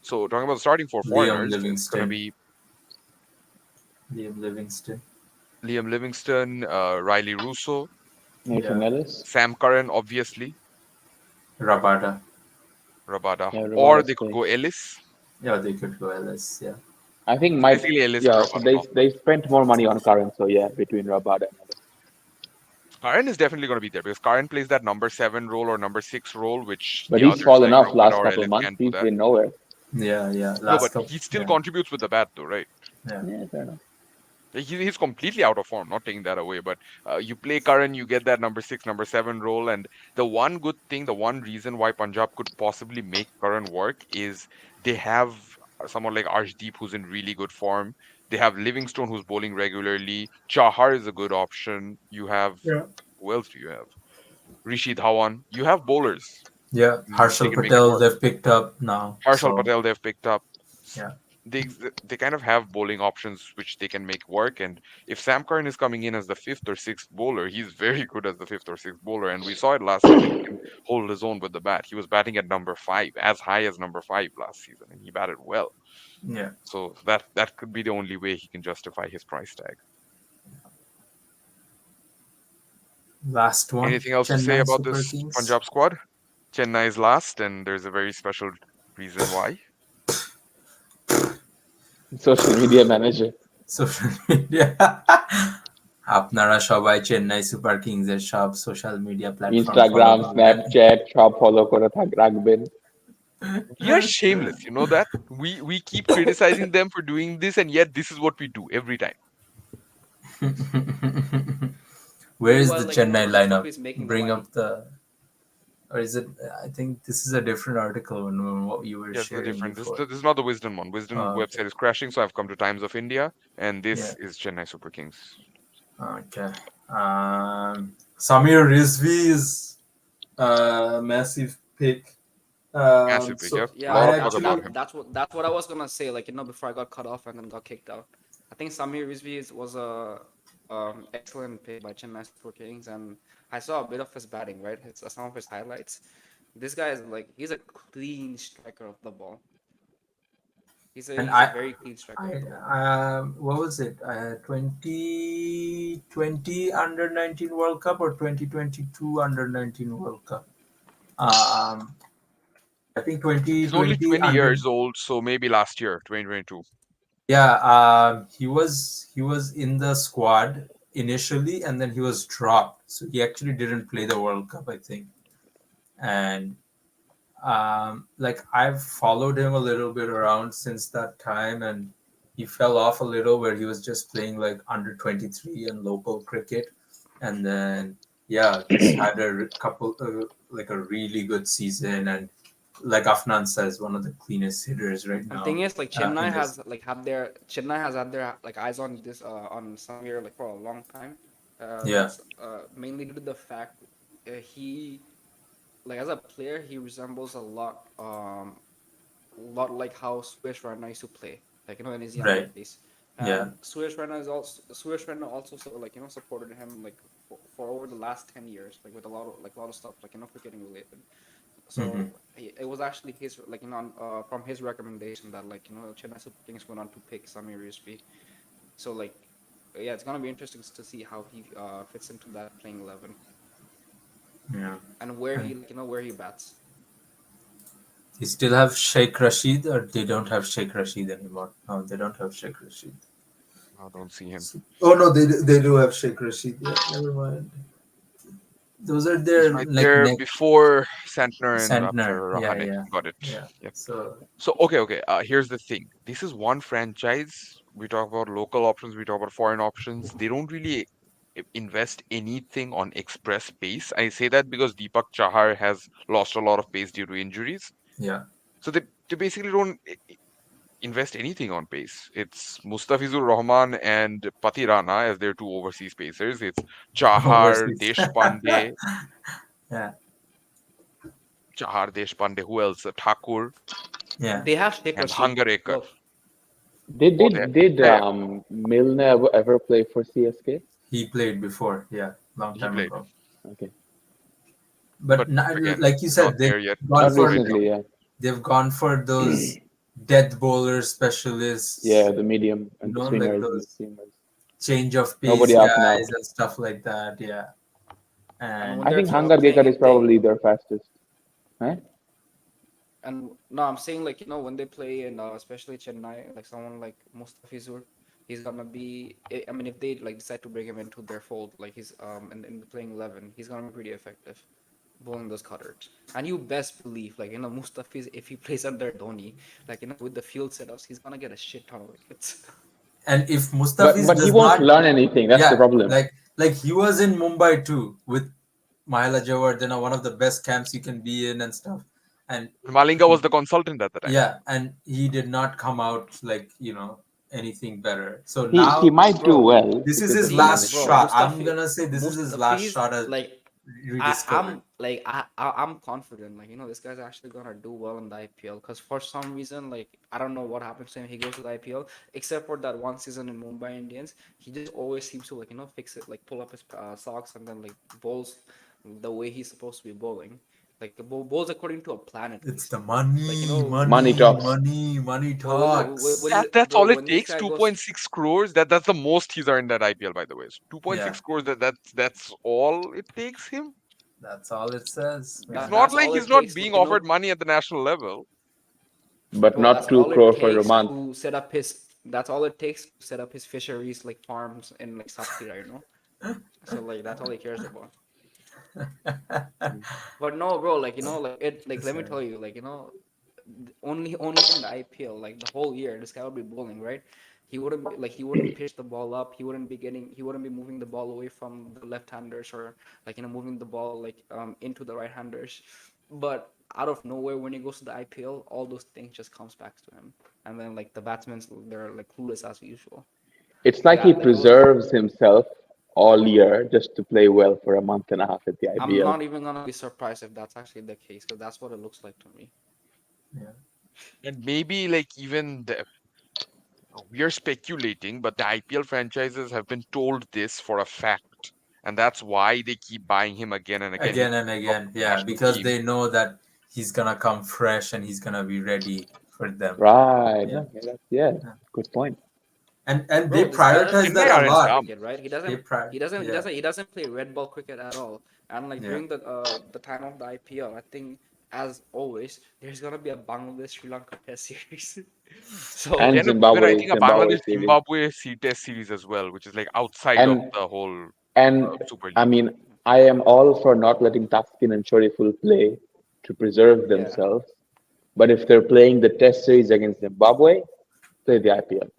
So talking about the starting four Liam foreigners, it's going to Livingston. be Liam Livingston. Liam Livingston, Riley Russo, Nathan Yeah. Ellis. Sam Curran, obviously, Rabada. Rabada, Yeah, or Ravada they could go stinks. Ellis. Yeah, they could go LS. Yeah. I think It's might basically Ellis and yeah. So Rabada now. they spent more money on current. So yeah, between Rabada and Ellis. Curran is definitely going to be there because Curran plays that number seven role or number six role, which But the he's others fallen like off Rabada last or couple Ellis months. can't do He's that. been nowhere. Yeah, yeah. No, Last but couple. he still Yeah, contributes with the bat, though, right? yeah. Yeah, fair enough. He's completely out of form, not taking that away. But you play Curran, you get that number six, number seven role. And the one good thing, the one reason why Punjab could possibly make Curran work is they have someone like Arshdeep who's in really good form. They have Livingstone who's bowling regularly. Chahar is a good option. You have, Yeah. who else do you have? Rishi Dhawan. You have bowlers. Yeah. They Harshal can make it Patel work. they've picked up now. Harshal So Patel they've picked up. S- yeah. They kind of have bowling options which they can make work. And if Sam Curran is coming in as the fifth or sixth bowler, he's very good as the fifth or sixth bowler. And we saw it last season. He can hold his own with the bat. He was batting at number five, as high as number five last season, and he batted well. Yeah. So that could be the only way he can justify his price tag. Last one. Anything else to say Chennai about Super this Kings. Punjab squad? Chennai is last, and there's a very special reason why. Social media manager. Social media. আপনারা সবাই Chennai super Kings এর সব social media platform follow Instagram, করবেন। Snapchat, সব follow করে রাখবেন। We are shameless, you know that? We keep criticizing them for doing this, and yet this is what we do every time. Where is Meanwhile, the like Chennai this lineup? trophy is making the Bring money. up the, or is it? I think this is a different article than what you were Yes, the sharing different. before. This is not the Wisdom one. Wisdom Oh, okay. website is crashing, so I've come to Times of India, and Yeah. this is Chennai Super Kings. Okay. Samir Rizvi is a massive pick. Massively. Yep. So A Yeah, I lot of buzz about actually, him. that's what I was gonna say. Like before I got cut off and then got kicked out. I think Samir Rizvi was a excellent pick by Chennai Super Kings, and I saw a bit of his batting, right? Some of his highlights. This guy is like he's a clean striker of the ball. and He's a very clean striker of the ball. what was it? 2020 under 19 World Cup or 2022 under 19 World Cup? Um, I think He's only 2020 20 under. years old, so maybe last year, 2022. Yeah, he was in the squad initially, and then he was dropped. So he actually didn't play the World Cup, I think. And like I've followed him a little bit around since that time, and he fell off a little where he was just playing like under 23 and local cricket, and then yeah, just had a couple like a really good season, and like Afnan says, one of the cleanest hitters right And now thing is, like in this. Chennai has had their like eyes on this on Samir like for a long time. Yeah, That's mainly due to the fact he like as a player he resembles a lot like how Suresh Raina used to play, like in his younger right. days. Yeah, And Suresh Raina also so like supported him like for over the last 10 years, like with a lot of stuff like cricketing related. hmm, So it was actually his like from his recommendation that like Chennai Super Kings went on to pick Samir Yusuf. So like yeah, it's gonna be interesting to see how he fits into that playing 11 yeah. and where And he where he bats. they still have Sheikh Rashid, or they don't have Sheikh Rashid anymore. No, they don't have Sheikh Rashid. I don't see him. Oh no, they do have Sheikh Rashid. Yeah, never mind. Those are He's their right like there neck before Santner and Santner. after Yeah, Rahane. yeah, Got it. yeah. Yep. So So okay. Here's the thing. This is one franchise. We talk about local options. We talk about foreign options. They don't really invest anything on express pace. I say that because Deepak Chahar has lost a lot of pace due to injuries. yeah, So they basically don't invest anything on pace. It's Mustafizur Rahman and Pati Rana as their two overseas pacers. It's Chahar, overseas. Deshpande, Yeah, Who else? Thakur yeah. They have Sheikh and Rashid. Hangarekar. Look, Did Oh, did did yeah, yeah, Milne ever play for CSK? He played before. Yeah, long he time played, ago. Okay, But but again, like you not said, they've there yet. gone not Just for waiting. recently. Yeah, those death bowler specialists. yeah, the medium You and the know, like swingers and the those seamers. change of pace Nobody out and guys out. and stuff like that. Yeah, and and when I they're think playing Hangar is in the probably their fastest. Huh? and no, I'm saying like when they play in especially Chennai, like someone like Mustafizur, he's gonna be. I mean, if they like decide to bring him into their fold, like he's in the playing 11, he's gonna be pretty effective bowling those cutters. And you best believe, like Mustafiz, if he plays under Dhoni, like with the field setups, he's gonna get a shit ton of wickets. if Mustafiz But he does won't not, learn anything. That's the yeah, problem. like he was in Mumbai too with Mahela Jayawardene, one of the best camps you can be in and stuff. And Malinga was the consultant at the time. yeah, and he did not come out like anything better. So He now might do Bro, well this is because his of the last management. shot. I'm Mustafi, gonna say this is his last Mustafiz, shot at like rediscovery. I'm confident, like this guy's actually gonna do well in the IPL. Because for some reason, like I don't know what happens to him. He goes to the IPL, except for that one season in Mumbai Indians. He just always seems to like fix it, like pull up his socks and then like bowls the way he's supposed to be bowling. Like bowls according to a plan at It's least. the Like money, Money money, talks. money, money when talks. That's bro all it when this takes. guy goes 2.6 crores. That's the most he's earned at IPL, by the way. So Yeah, 2.6 crores. That's all it takes him. that's all it says, It's man. not that's like all he's it not takes, being like offered money at the national level. But bro, not that's two all it crore for a takes month. to set up his. That's all it takes to set up his fisheries like farms in like Satkhira. So like that's all he cares about. But no, bro, like like it, like let me Sorry. tell you, like only in the IPL, like the whole year, this guy would be bowling, right? He wouldn't pitch the ball up. He wouldn't be moving the ball away from the left-handers or like moving the ball like into the right-handers. But out of nowhere, when he goes to the IPL, all those things just comes back to him, and then like the batsmen, they're like clueless as usual. It's Like like he like it was preserves himself all year just to play well for a month and a half at the I'm IPL. not even gonna be surprised if that's actually the case, because that's what it looks like to me. Yeah. And maybe like even we are speculating, but the IPL franchises have been told this for a fact, and that's why they keep buying him again and again. He's Again and top again. of the Yeah, national because team. they know that he's gonna come fresh and he's gonna be ready for them. Right. Yeah. No, yeah, yeah, Yeah. good point. And they Bro, this guy Plus, doesn't prioritize play that Chennai a aren't international lot. dumb. cricket, right? They pri Yeah. He doesn't play red ball cricket at all. And like Yeah. during the time of the IPL, I think as always, there's gonna be a Bangladesh Sri Lanka Test series. So And Even I Zimbabwe, think a Zimbabwe Bangladesh series. Zimbabwe Test series as well, which is like outside of And the whole and Super I League. mean, I am all for not letting Taskin and Shariful play to preserve yeah, themselves. But if they're playing the Test series against Zimbabwe, play the IPL.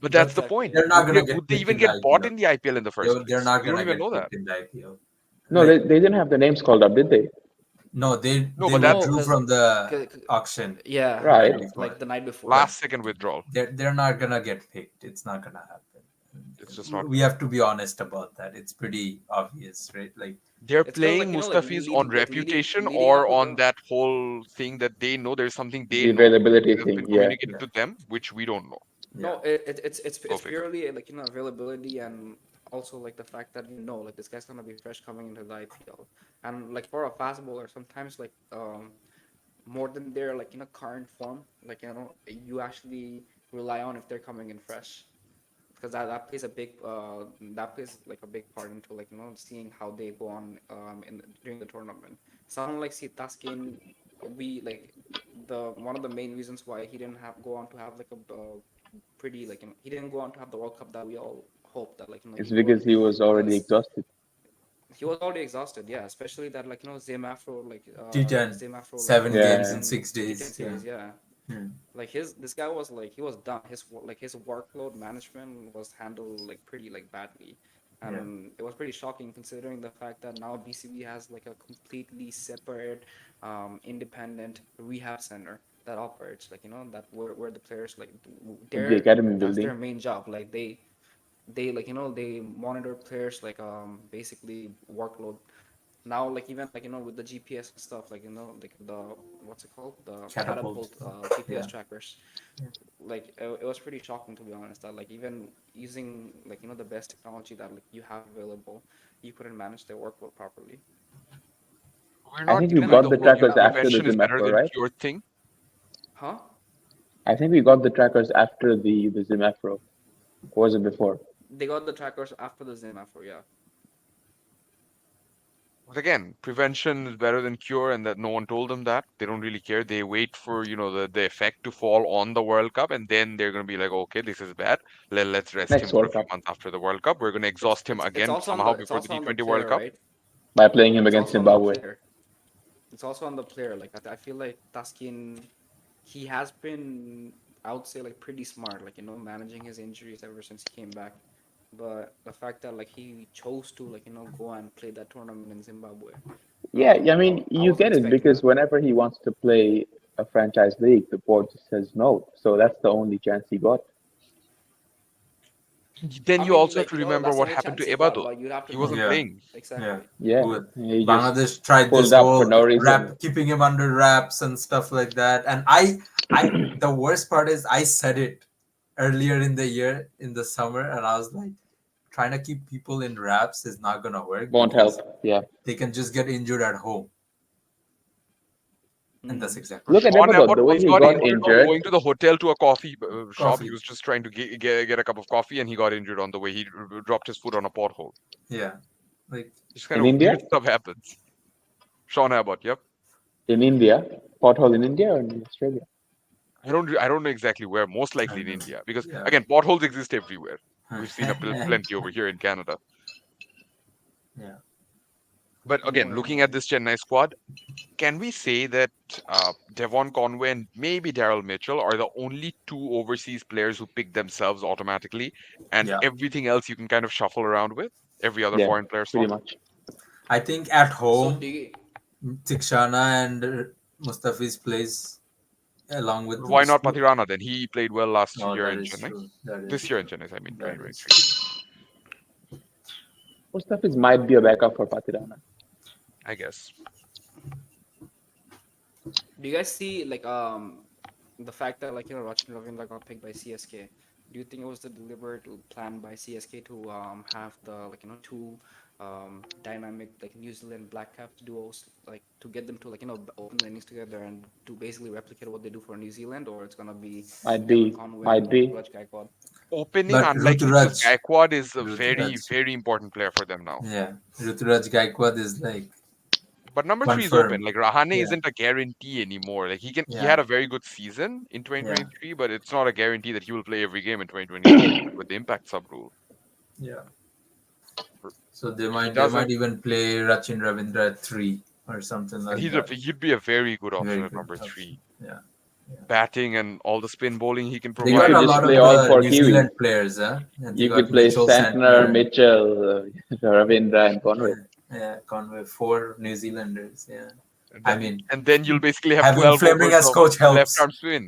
But that's But the exactly. point. they're not gonna Would get they picked even in the get bought IPL. in the IPL in the first They're place? not We don't gonna even get know that. picked in the IPL. No, they, Like they didn't have the names called up, did they? no, No, they but that's No, withdrew from the auction yeah, the night Right. before. like the night before. But last second withdrawal. they're not gonna get picked. It's not gonna happen. It's just not We gonna have to happen. be honest about that. It's pretty obvious, right? Like They're It's because playing like Mustafiz on reputation leading or up to on the that whole thing that they know there's something they The know availability that has been thing, yeah. communicated yeah, to them, which we don't know. yeah, no, Go it's figure. purely like availability, and also like the fact that like this guy's gonna be fresh coming into the IPL, and like for a fast bowler sometimes like more than their like current form, like you actually rely on if they're coming in fresh, because that plays a big that plays like a big part into like seeing how they go on in during the tournament. Someone like Sitaskin, we like the one of the main reasons why he didn't have go on to have like a pretty like he didn't go on to have the World Cup that we all hoped that like It's he would, because he was already because exhausted. he was already exhausted. Yeah, especially that like Zim Afro T10, Zim Afro like 7 games in Yeah. T10 6 days. Yeah. series. Yeah, Hmm. like this guy was like he was done. His workload management was handled like pretty like badly, Yeah. and it was pretty shocking considering the fact that now BCB has like a completely separate independent rehab center that operates like that where the players like The their academy that's building. their main job. Like they like they monitor players like basically workload. Now like even like with the GPS and stuff, like like the what's it called, the Catapult. catapult GPS Yeah. trackers, Yeah. like it was pretty shocking to be honest that like even using like the best technology that like you have available, you couldn't manage their workload properly. We're I not think we Even doing like got the the whole, trackers after the prevention is Zim better Afro, than right? cure thing. huh I think we got the trackers after the Zim Afro. Or was it before? they got the trackers after the Zim Afro, yeah. But again, prevention is better than cure, and that no one told them that. They don't really care. They wait for, the effect to fall on the World Cup, and then they're going to be like, okay, this is bad. Let's rest him Next for a World few Cup months after the World Cup. We're going to exhaust him It's again also on somehow the it's before the also on the T20 World player, Cup. right? by playing him It's against also on the Zimbabwe. player. It's also on the player. Like I feel like Taskin, he has been, I would say, like pretty smart, like managing his injuries ever since he came back. But the fact that like he chose to like go and play that tournament in Zimbabwe, Yeah, I mean, I you wasn't get it expecting because that. whenever he wants to play a franchise league, the board just says no. So that's the only chance he got. Then I you mean, also have like to remember that's the what only happened chance to he got, Ebado. but you'd have to He know. wasn't Yeah. playing. Yeah. Exactly. Yeah, Who- he just Bangladesh tried this pulled up for whole no reason. keeping him under wraps and stuff like that. And the worst part is I said it earlier in the year in the summer, and I was like, trying to keep people in wraps is not gonna work Won't help. because Yeah. they can just get injured at home, and that's Mm. exactly So Look what at Sean Ebado, Abbott the way once he got got injured on injured. going to the hotel to a coffee shop. He coffee. was just trying to get a cup of coffee, and he got injured on the way. He dropped his foot on a pothole. Yeah, like Just kind In of India? weird stuff happens. Sean Abbott, yep. In India? Pothole in India or in Australia? I don't know exactly where. Most I likely in don't know. India, because Yeah. again, potholes exist everywhere. We've seen plenty over here in Canada. Yeah. But again, Anyway, looking at this Chennai squad, can we say that Devon Conway and maybe Daryl Mitchell are the only two overseas players who pick themselves automatically, and Yeah. everything else you can kind of shuffle around with every other Yeah, foreign player pretty slot? much. I think at so home, do you? Tikshana and Mustafiz plays along with But why those not two. Pathirana then? He played well last Oh, year that in is Chennai. true. That is This year in true. Chennai, I mean That is 2023. true. Mustafiz might be a backup for Patirana. I guess. Do you guys see like the fact that like Rachin Ravindra got picked by CSK? Do you think it was the deliberate plan by CSK to have the two dynamic like New Zealand Black Caps duos, like to get them to open the innings together and to basically replicate what they do for New Zealand, or it's gonna be Might Devon be, Conway and might be. Ruturaj Gaikwad? Opening But unlikely because Ruturaj, Gaikwad is a very, Ruturaj, very important player for them now. yeah, Ruturaj Gaikwad is like But number three is open. confirmed. Like Rahane Yeah, isn't a guarantee anymore. Like he yeah, had a very good season in yeah, 2023, but it's not a guarantee that he will play every game in 2024 with the impact sub rule. yeah. For- So He they doesn't, might even play Rachin Ravindra at 3 or something and like that. he'd be a very good option Very at good number option. three. Yeah, yeah. Batting and all the spin bowling he can They You got could a provide. just lot play of all the four New Zealand Kiwis. players, huh? And they You got could play Mitchell Santner, Santner. Mitchell, Ravindra, and Conway. Yeah, yeah, Conway, 4 New Zealanders. Yeah, And I then mean, and then you'll basically have having 12 Fleming overs as of coach left helps. arm spin.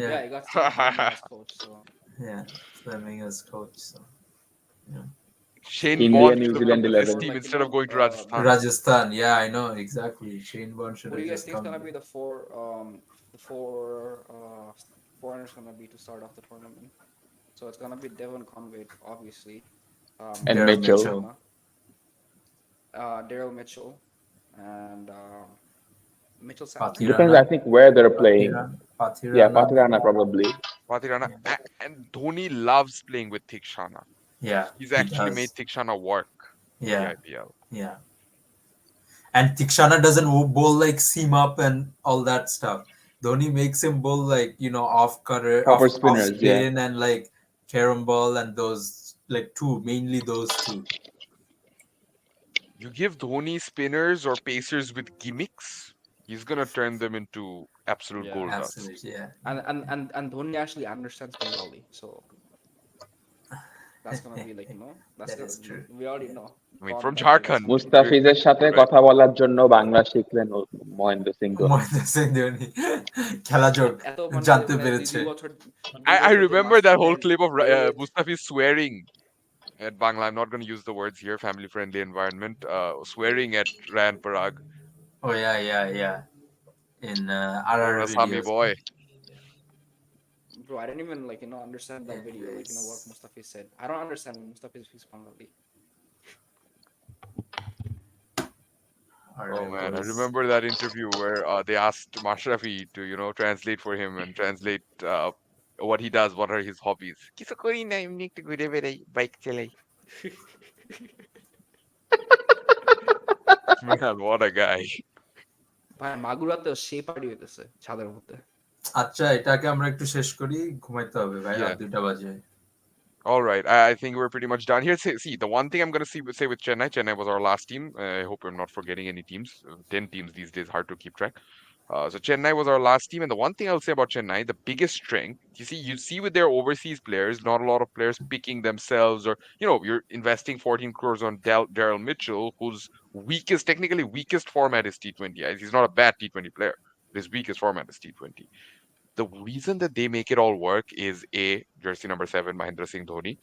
Yeah, Yeah, you got Stephen Fleming as coach, so yeah, Fleming as coach. So yeah, Shane India, Bond New should have Zealand come to this for 11. team like instead of going to the Rajasthan. Rajasthan. Yeah, I know exactly. Shane Bond should who do have you guys just think is come gonna there. be the four foreigners gonna be to start off the tournament? So it's gonna be Devon Conway, obviously, And Daryl Tick Mitchell. Mitchell. Sharma, Daryl Mitchell, and Mitchell Santner. Depends, Pathirana, I think, where they're playing. Pathirana, Yeah, Pathirana. Patirana probably. Patirana. Yeah, And Dhoni loves playing with Thikshana. yeah, He's he actually made does. Thikshana work in the Yeah, IPL. yeah. And Tikshana doesn't bowl like seam up and all that stuff. Dhoni makes him bowl like off cutter, Proper off spinners, yeah. spin and like carom ball and those like two, mainly those two. You give Dhoni spinners or pacers with gimmicks, he's gonna turn them into absolute Yeah, gold dust. Absolutely, yeah, and Dhoni actually understands Bengali, so that's gonna be like that's that gonna is true. we already Yeah. know I mean, God from Bengali. That's Jharkhand, gonna be what do like you মুস্তাফিজের expect, সাথে right? কথা বলার জন্য বাংলা শিখলেন মহেন্দ্র সিং ধোনি। মহেন্দ্র সিং ধোনি খেলা যোগ এত মানে জানতে মানে পেরেছে। দুই I বছর যে remember that whole মাঝখানে clip of break Mustafi swearing at Bangla. I'm not going to use the words here, family friendly environment. Swearing at Ryan Parag, Oh yeah, yeah, yeah. In you're RR an Assami videos. boy. bro. I didn't even understand that video. Like what Anyways, Mustafi said. I don't understand when Mustafi speaks Bengali. all Oh right, man, I boys. remember that interview where they asked Mashrafi to, translate for him and translate what he does, what are his hobbies. কিছু করি না, এমনি একটু ঘুরে বেড়াই, bike চালাই। Man, what a guy. ভাই মাগুরাতেও সেই পার্টি হইতেছে ছাদের মধ্যে। আচ্ছা, এটাকে আমরা একটু শেষ করি, ঘুমাইতে হবে ভাই, রাত Yeah. 2টা বাজে। All right. I think we're pretty much done here. See, the one thing I'm going to say with Chennai was our last team. I hope I'm not forgetting any teams. 10 teams these days, hard to keep track. So Chennai was our last team. And the one thing I'll say about Chennai, the biggest strength, you see with their overseas players, not a lot of players picking themselves or, you're investing 14 crores on Daryl Mitchell, whose technically weakest format is T20. He's not a bad T20 player. His weakest format is T20. The reason that they make it all work is A, jersey number 7, Mahendra Singh Dhoni,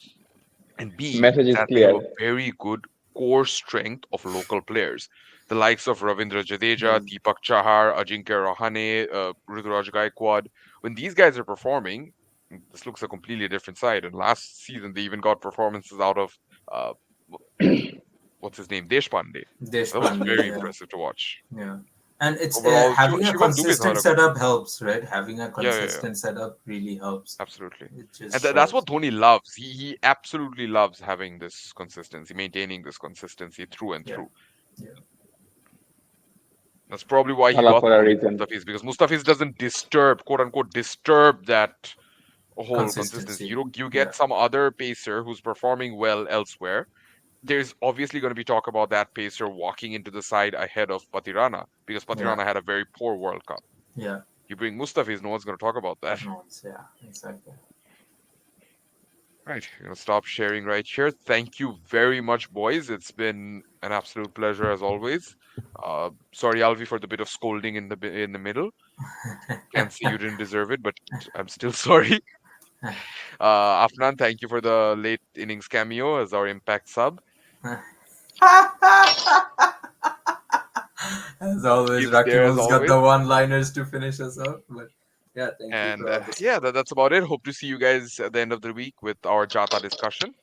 and B, message is that they have clear. a very good core strength of local players. The likes of Ravindra Jadeja, Mm. Deepak Chahar, Ajinkya Rahane, Ruturaj Gaikwad. When these guys are performing, this looks a completely different side. And last season, they even got performances out of, uh, what's his name, Deshpande. That was Deshpande, very yeah, impressive to watch. yeah. And it's Overall, having a Shivam Dubey consistent thought a setup helps, right? Having a yeah, yeah, yeah. consistent setup really helps. Absolutely. It just And that's shows. what Dhoni loves. He absolutely loves having this consistency, maintaining this consistency through and Yeah, through. yeah, That's probably why he খেলা got করার Dhoni reason. Mustafiz, because Mustafiz doesn't disturb, quote unquote, disturb that whole consistency. consistency. You Yeah, get some other pacer who's performing well elsewhere. There's obviously going to be talk about that pacer walking into the side ahead of Patirana because yeah, Patirana had a very poor World Cup. yeah. You bring Mustafiz, no one's going to talk about that. No, yeah, exactly. Right, I'm gonna stop sharing right here. Thank you very much, boys. It's been an absolute pleasure as always. Sorry, Alvi, for the bit of scolding in the middle. Can't say you didn't deserve it, but I'm still sorry. Afnan, thank you for the late innings cameo as our impact sub. As always, Keeps there as Rakibul's got always. the one-liners to finish us out. But yeah, thank you And for all the yeah, support. that's about it. Hope to see you guys at the end of the week with our Jata discussion.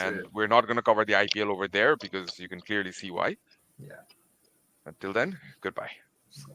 Sure. And we're not going to cover the IPL over there because you can clearly see why. Yeah. Until then, goodbye. So